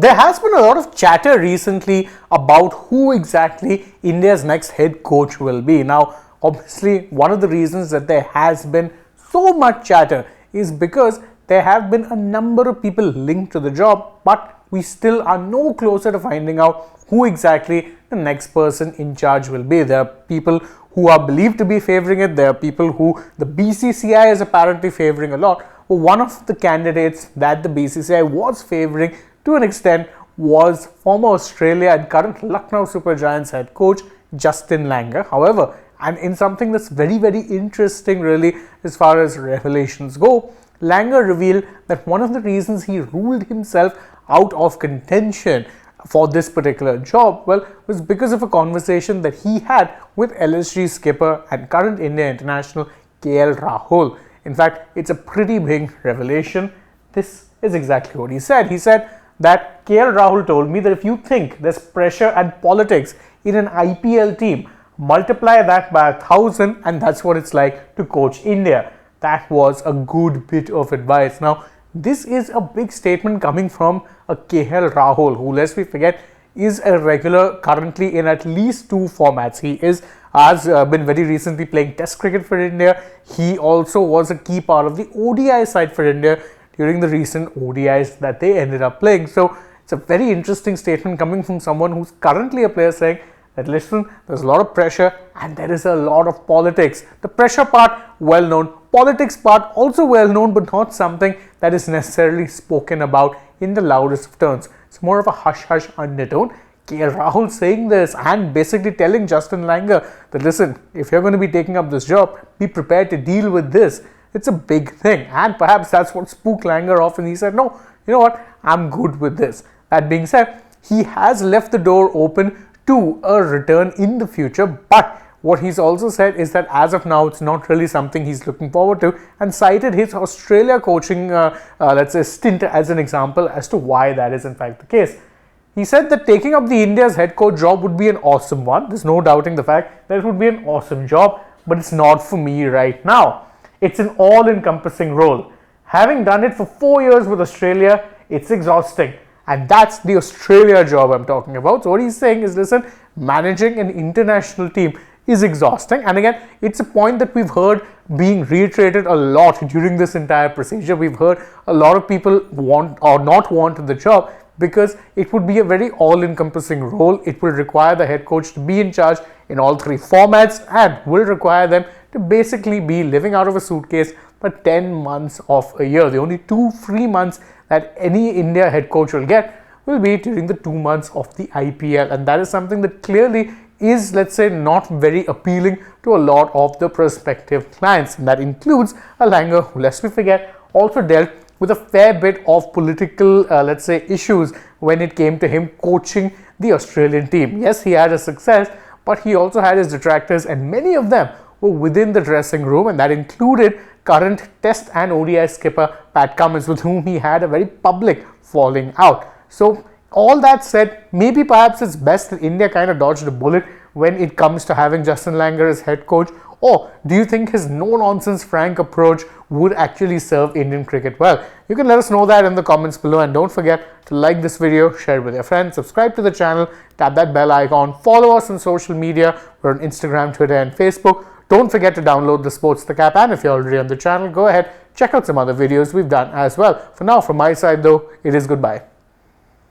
There has been a lot of chatter recently about who exactly India's next head coach will be. Now, obviously, one of the reasons that there has been so much chatter is because there have been a number of people linked to the job, but we still are no closer to finding out who exactly the next person in charge will be. There are people who are believed to be favoring it. There are people who the BCCI is apparently favoring a lot. But one of the candidates that the BCCI was favoring to an extent was former Australia and current Lucknow Super Giants head coach Justin Langer. However, and in something that's very, very interesting really as far as revelations go, Langer revealed that one of the reasons he ruled himself out of contention for this particular job, well, was because of a conversation that he had with LSG skipper and current India international KL Rahul. In fact, it's a pretty big revelation. This is exactly what he said. He said that KL Rahul told me that if you think there's pressure and politics in an IPL team, multiply that by 1,000 and that's what it's like to coach India. That was a good bit of advice. Now, this is a big statement coming from a KL Rahul, who, lest we forget, is a regular currently in at least 2 formats. He has been very recently playing Test cricket for India. He also was a key part of the ODI side for India during the recent ODIs that they ended up playing. So it's a very interesting statement coming from someone who's currently a player saying that, listen, there's a lot of pressure and there is a lot of politics. The pressure part, well known. Politics part, also well known, but not something that is necessarily spoken about in the loudest of tones. It's more of a hush-hush undertone. KL Rahul saying this and basically telling Justin Langer that, listen, if you're going to be taking up this job, be prepared to deal with this. It's a big thing, and perhaps that's what spooked Langer off, and he said, no, you know what, I'm good with this. That being said, he has left the door open to a return in the future, but what he's also said is that as of now, it's not really something he's looking forward to, and cited his Australia coaching, let's say, stint as an example as to why that is in fact the case. He said that taking up the India's head coach job would be an awesome one. There's no doubting the fact that it would be an awesome job, but it's not for me right now. It's an all-encompassing role. Having done it for 4 years with Australia, it's exhausting. And that's the Australia job I'm talking about. So what he's saying is, listen, managing an international team is exhausting. And again, it's a point that we've heard being reiterated a lot during this entire procedure. We've heard a lot of people want or not want the job because it would be a very all-encompassing role. It will require the head coach to be in charge in all 3 formats and will require them to basically be living out of a suitcase for 10 months of a year. The only 2 free months that any India head coach will get will be during the 2 months of the IPL, and that is something that clearly is, let's say, not very appealing to a lot of the prospective clients, and that includes a Langer who, lest we forget, also dealt with a fair bit of political, let's say, issues when it came to him coaching the Australian team. Yes, he had a success, but he also had his detractors, and many of them were within the dressing room, and that included current Test and ODI skipper Pat Cummins, with whom he had a very public falling out. So all that said, maybe perhaps it's best that India kind of dodged a bullet when it comes to having Justin Langer as head coach, or do you think his no-nonsense, frank approach would actually serve Indian cricket well? You can let us know that in the comments below, and don't forget to like this video, share it with your friends, subscribe to the channel, tap that bell icon, follow us on social media. We're on Instagram, Twitter and Facebook. Don't forget to download the Sports app, and if you're already on the channel, go ahead, check out some other videos we've done as well. For now, from my side though, it is goodbye.